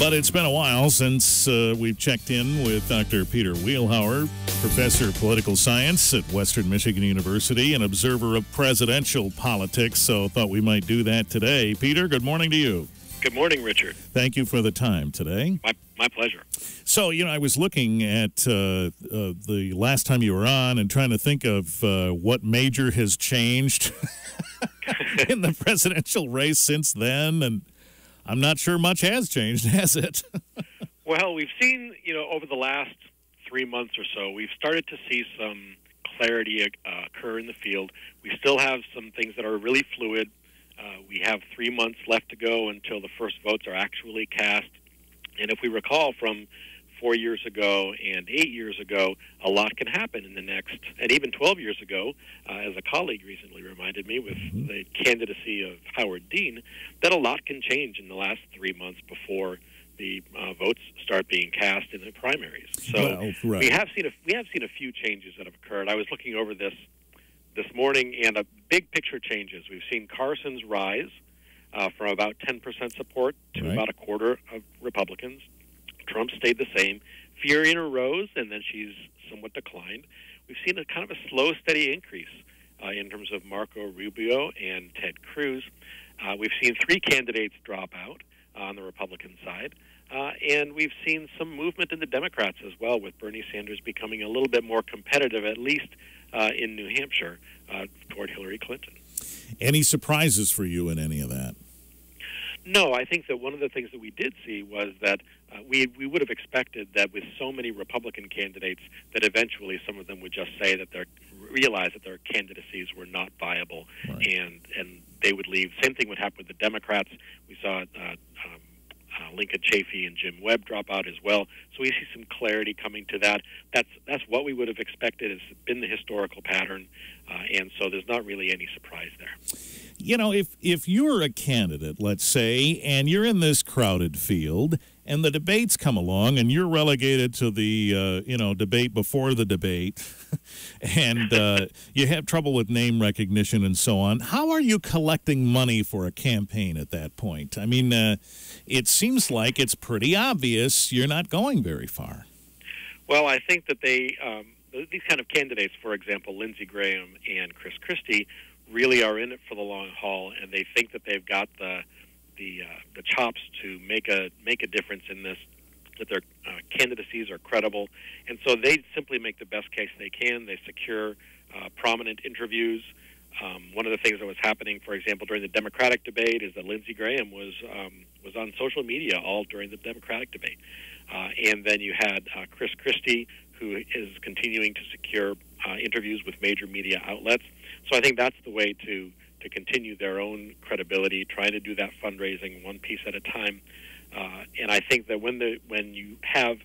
But it's been a while since we've checked in with Dr. Peter Wielhouwer, professor of political science at Western Michigan University and observer of presidential politics, so thought we might do that today. Peter, good morning to you. Good morning, Richard. Thank you for the time today. My pleasure. So, I was looking at the last time you were on and trying to think of what major has changed in the presidential race since then, and I'm not sure much has changed, has it? Well, we've seen, over the last 3 months or so, we've started to see some clarity occur in the field. We still have some things that are really fluid. We have 3 months left to go until the first votes are actually cast. And if we recall from 4 years ago and 8 years ago, a lot can happen in the next, and even 12 years ago, as a colleague recently reminded me with the candidacy of Howard Dean, that a lot can change in the last 3 months before the votes start being cast in the primaries. So we have seen a few changes that have occurred. I was looking over this morning, and a big picture changes. We've seen Carson's rise from about 10% support to about a quarter of Republicans. Trump stayed the same. Fiorina rose, and then she's somewhat declined. We've seen a kind of a slow, steady increase in terms of Marco Rubio and Ted Cruz. We've seen 3 candidates drop out on the Republican side. And we've seen some movement in the Democrats as well, with Bernie Sanders becoming a little bit more competitive, at least in New Hampshire, toward Hillary Clinton. Any surprises for you in any of that? No, I think that one of the things that we did see was that we would have expected that with so many Republican candidates that eventually some of them would just say that realize that their candidacies were not viable, and they would leave. Same thing would happen with the Democrats. We saw Lincoln Chafee and Jim Webb drop out as well. So we see some clarity coming to that. That's what we would have expected. It's been the historical pattern, and so there's not really any surprise there. If you're a candidate, let's say, and you're in this crowded field, and the debates come along, and you're relegated to the debate before the debate, and you have trouble with name recognition and so on, how are you collecting money for a campaign at that point? I mean, it seems like it's pretty obvious you're not going very far. Well, I think that these kind of candidates, for example, Lindsey Graham and Chris Christie, really are in it for the long haul, and they think that they've got the chops to make a difference in this, that their candidacies are credible, and so they simply make the best case they can. They secure prominent interviews. One of the things that was happening, for example, during the Democratic debate is that Lindsey Graham was on social media all during the Democratic debate, and then you had Chris Christie, who is continuing to secure interviews with major media outlets. So I think that's the way to continue their own credibility, trying to do that fundraising one piece at a time. And I think that when you have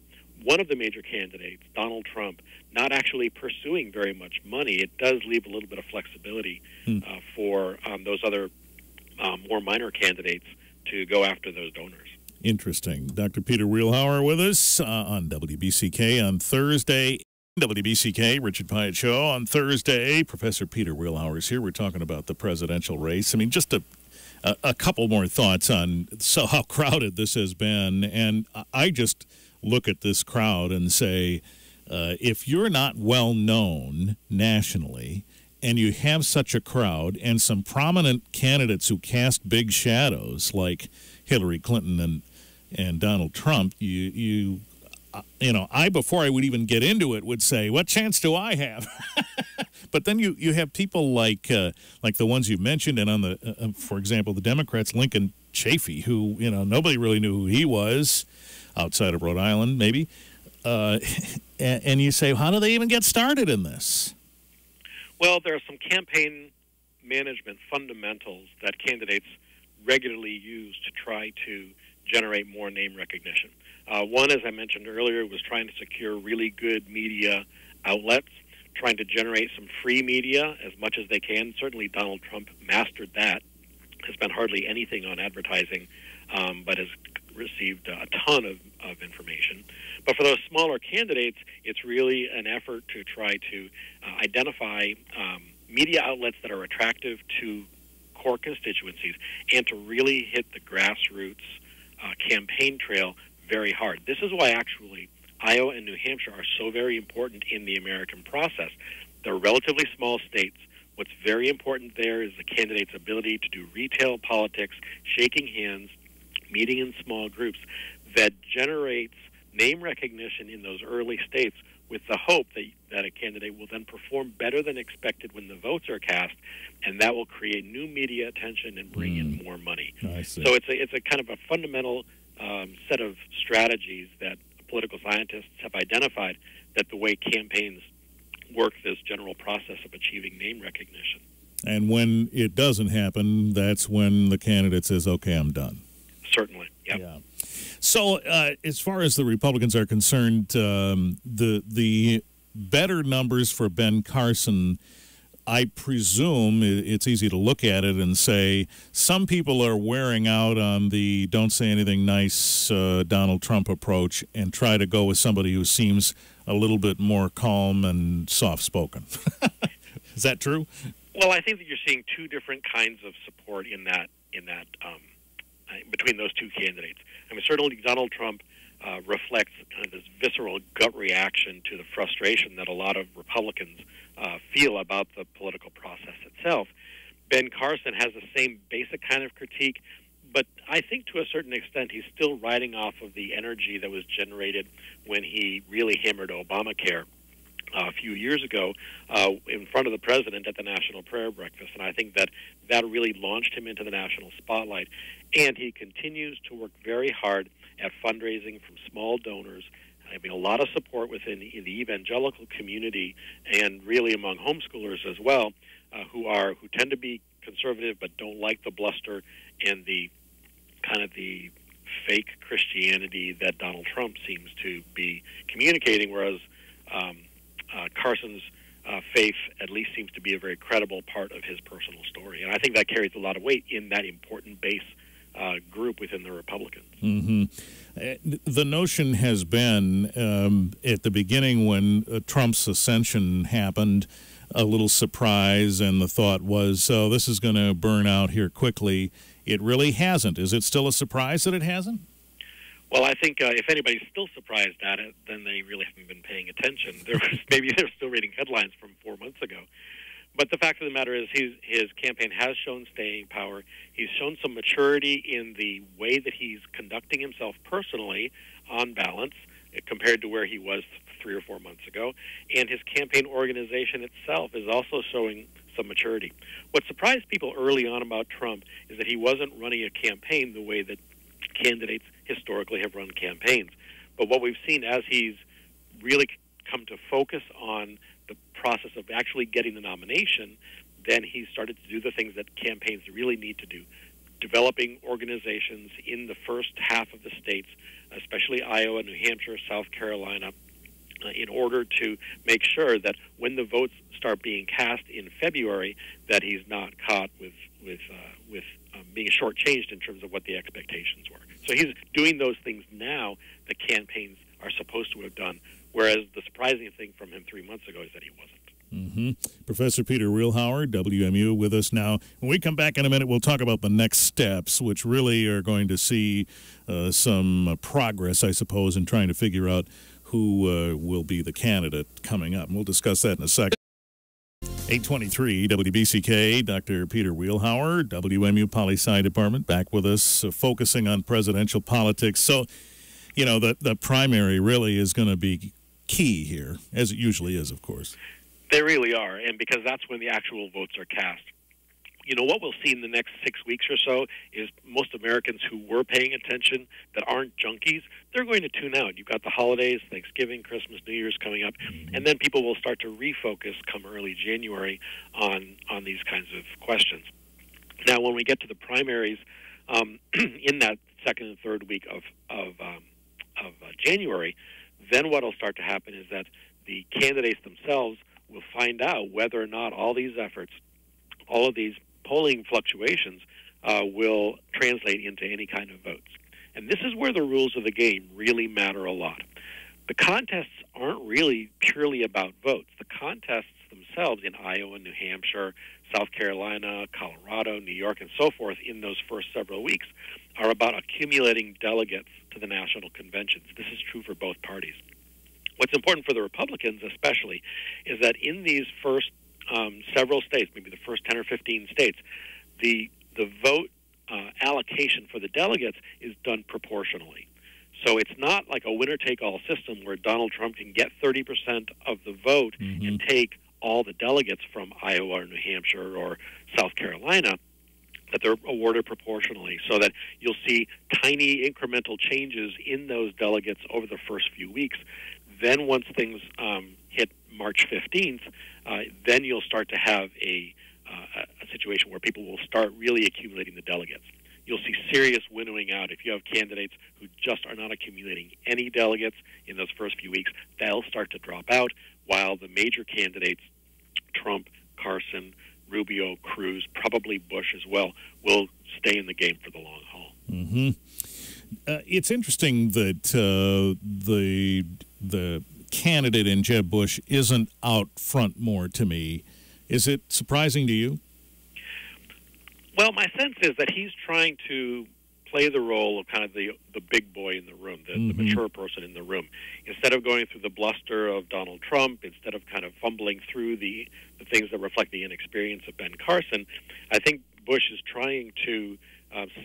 one of the major candidates, Donald Trump, not actually pursuing very much money, it does leave a little bit of flexibility for those other more minor candidates to go after those donors. Interesting. Dr. Peter Wielhouwer with us on WBCK on Thursday. WBCK, Richard Piet Show on Thursday. Professor Peter Wielhouwer is here. We're talking about the presidential race. I mean, just a couple more thoughts on how crowded this has been. And I just look at this crowd and say, if you're not well known nationally and you have such a crowd and some prominent candidates who cast big shadows like Hillary Clinton and Donald Trump, I, before I would even get into it, would say, what chance do I have? But then you have people like the ones you've mentioned, and on the, for example, the Democrats, Lincoln Chafee, who, nobody really knew who he was outside of Rhode Island, maybe. And you say, how do they even get started in this? Well, there are some campaign management fundamentals that candidates regularly use to try to generate more name recognition. One, as I mentioned earlier, was trying to secure really good media outlets, trying to generate some free media as much as they can. Certainly Donald Trump mastered that, has spent hardly anything on advertising, but has received a ton of information. But for those smaller candidates, it's really an effort to try to identify media outlets that are attractive to core constituencies and to really hit the grassroots campaign trail very hard. This is why actually Iowa and New Hampshire are so very important in the American process. They're relatively small states. What's very important there is the candidate's ability to do retail politics, shaking hands, meeting in small groups, that generates name recognition in those early states with the hope that a candidate will then perform better than expected when the votes are cast, and that will create new media attention and bring in more money. I see. So it's a kind of a fundamental set of strategies that political scientists have identified that the way campaigns work this general process of achieving name recognition. And when it doesn't happen, that's when the candidate says, okay, I'm done. Certainly, yep. Yeah. So as far as the Republicans are concerned, the better numbers for Ben Carson, I presume it's easy to look at it and say some people are wearing out on the don't say anything nice Donald Trump approach and try to go with somebody who seems a little bit more calm and soft-spoken. Is that true? Well, I think that you're seeing two different kinds of support in that between those two candidates. I mean, certainly Donald Trump reflects kind of this visceral gut reaction to the frustration that a lot of Republicans feel about the political process itself. Ben Carson has the same basic kind of critique, but I think to a certain extent he's still riding off of the energy that was generated when he really hammered Obamacare a few years ago in front of the president at the National Prayer Breakfast. And I think that really launched him into the national spotlight. And he continues to work very hard at fundraising from small donors, having a lot of support within the evangelical community and really among homeschoolers as well, who tend to be conservative but don't like the bluster and the kind of the fake Christianity that Donald Trump seems to be communicating, whereas Carson's faith at least seems to be a very credible part of his personal story. And I think that carries a lot of weight in that important base group within the Republicans. Mm-hmm. The notion has been at the beginning when Trump's ascension happened, a little surprise, and the thought was, oh, this is going to burn out here quickly. It really hasn't. Is it still a surprise that it hasn't? Well, I think if anybody's still surprised at it, then they really haven't been paying attention. Maybe they're still reading headlines from 4 months ago. But the fact of the matter is his campaign has shown staying power. He's shown some maturity in the way that he's conducting himself personally, on balance, compared to where he was 3 or 4 months ago. And his campaign organization itself is also showing some maturity. What surprised people early on about Trump is that he wasn't running a campaign the way that candidates historically have run campaigns. But what we've seen as he's really come to focus on the process of actually getting the nomination, then he started to do the things that campaigns really need to do, developing organizations in the first half of the states, especially Iowa, New Hampshire, South Carolina, in order to make sure that when the votes start being cast in February, that he's not caught with being shortchanged in terms of what the expectations were. So he's doing those things now that campaigns are supposed to have done, whereas the surprising thing from him 3 months ago is that he wasn't. Mm-hmm. Professor Peter Wielhouwer, WMU, with us now. When we come back in a minute, we'll talk about the next steps, which really are going to see some progress, I suppose, in trying to figure out who will be the candidate coming up. And we'll discuss that in a second. 823 WBCK, Dr. Peter Wielhouwer, WMU PoliSci Department, back with us, focusing on presidential politics. So, you know, the primary really is going to be key here, as it usually is, of course. They really are, and because that's when the actual votes are cast. You know, what we'll see in the next 6 weeks or so is most Americans who were paying attention that aren't junkies, they're going to tune out. You've got the holidays, Thanksgiving, Christmas, New Year's coming up, and then people will start to refocus come early January on these kinds of questions. Now, when we get to the primaries in that second and third week of January, then what will start to happen is that the candidates themselves will find out whether or not all these efforts, all of these polling fluctuations will translate into any kind of votes. And this is where the rules of the game really matter a lot. The contests aren't really purely about votes. The contests themselves in Iowa, New Hampshire, South Carolina, Colorado, New York, and so forth in those first several weeks are about accumulating delegates to the national conventions. This is true for both parties. What's important for the Republicans especially is that in these first several states, maybe the first 10 or 15 states, the vote allocation for the delegates is done proportionally. So it's not like a winner-take-all system where Donald Trump can get 30% of the vote and take all the delegates from Iowa or New Hampshire or South Carolina, that they're awarded proportionally, so that you'll see tiny incremental changes in those delegates over the first few weeks. Then once things hit March 15th, then you'll start to have a situation where people will start really accumulating the delegates. You'll see serious winnowing out. If you have candidates who just are not accumulating any delegates in those first few weeks, they'll start to drop out, while the major candidates, Trump, Carson, Rubio, Cruz, probably Bush as well, will stay in the game for the long haul. It's interesting that the candidate in Jeb Bush isn't out front more to me. Is it surprising to you? Well, my sense is that he's trying to play the role of kind of the big boy in the room, the mature person in the room. Instead of going through the bluster of Donald Trump, instead of kind of fumbling through the things that reflect the inexperience of Ben Carson, I think Bush is trying to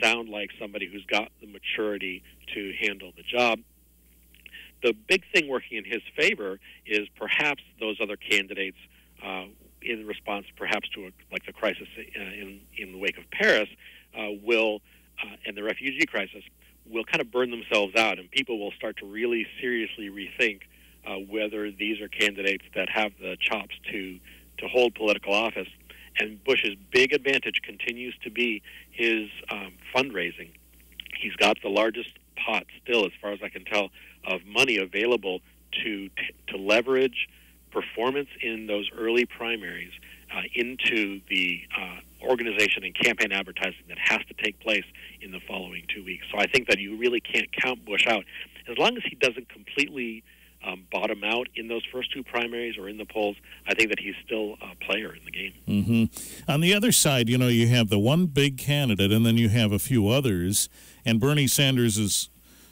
sound like somebody who's got the maturity to handle the job. The big thing working in his favor is perhaps those other candidates, in response perhaps to the crisis in the wake of Paris, and the refugee crisis, will kind of burn themselves out, and people will start to really seriously rethink whether these are candidates that have the chops to hold political office. And Bush's big advantage continues to be his fundraising. He's got the largest pot still, as far as I can tell, of money available to leverage performance in those early primaries into the organization and campaign advertising that has to take place in the following 2 weeks. So I think that you really can't count Bush out. As long as he doesn't completely bottom out in those first two primaries or in the polls, I think that he's still a player in the game. On the other side, you have the one big candidate, and then you have a few others, and Bernie Sanders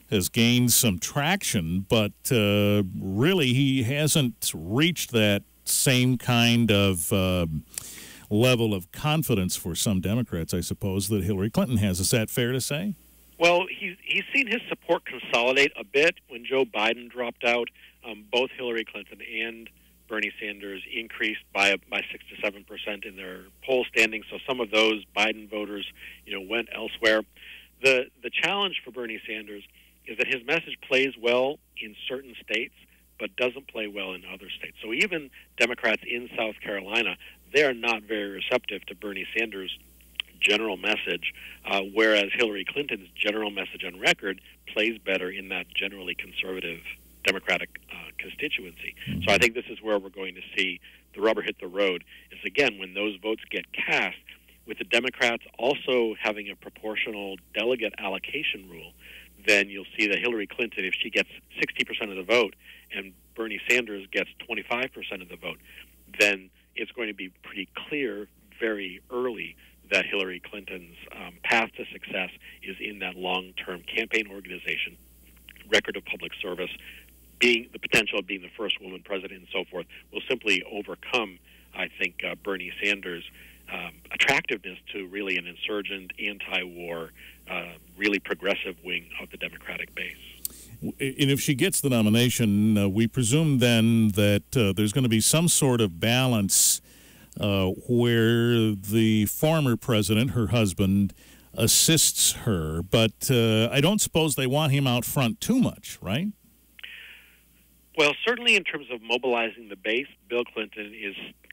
has gained some traction, but really he hasn't reached that same kind of level of confidence for some Democrats, I suppose, that Hillary Clinton has. Is that fair to say? Well, he's seen his support consolidate a bit when Joe Biden dropped out. Both Hillary Clinton and Bernie Sanders increased by 6 to 7% in their poll standings. So some of those Biden voters, went elsewhere. The challenge for Bernie Sanders is that his message plays well in certain states, but doesn't play well in other states. So even Democrats in South Carolina, they are not very receptive to Bernie Sanders' general message, whereas Hillary Clinton's general message on record plays better in that generally conservative Democratic constituency. So I think this is where we're going to see the rubber hit the road, is again when those votes get cast, with the Democrats also having a proportional delegate allocation rule, then you'll see that Hillary Clinton, if she gets 60% of the vote and Bernie Sanders gets 25% of the vote, then it's going to be pretty clear very early that Hillary Clinton's path to success is in that long-term campaign organization, record of public service, being the potential of being the first woman president and so forth, will simply overcome, I think, Bernie Sanders' attractiveness to really an insurgent, anti-war, really progressive wing of the Democratic base. And if she gets the nomination, we presume then that there's going to be some sort of balance where the former president, her husband, assists her. But I don't suppose they want him out front too much, right? Well, certainly in terms of mobilizing the base, Bill Clinton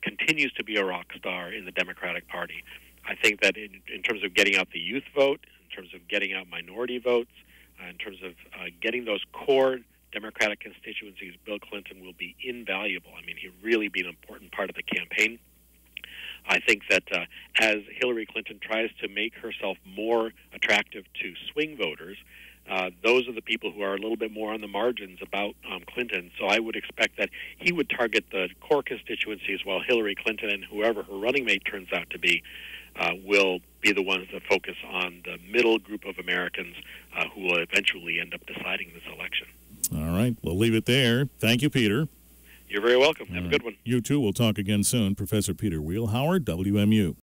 continues to be a rock star in the Democratic Party. I think that in terms of getting out the youth vote, in terms of getting out minority votes, in terms of getting those core Democratic constituencies, Bill Clinton will be invaluable. I mean, he'll really be an important part of the campaign. I think that as Hillary Clinton tries to make herself more attractive to swing voters, those are the people who are a little bit more on the margins about Clinton. So I would expect that he would target the core constituencies, while Hillary Clinton and whoever her running mate turns out to be will be the ones that focus on the middle group of Americans who will eventually end up deciding this election. All right, we'll leave it there. Thank you, Peter. You're very welcome. Have a good one. You too. We'll talk again soon. Professor Peter Wielhouwer, WMU.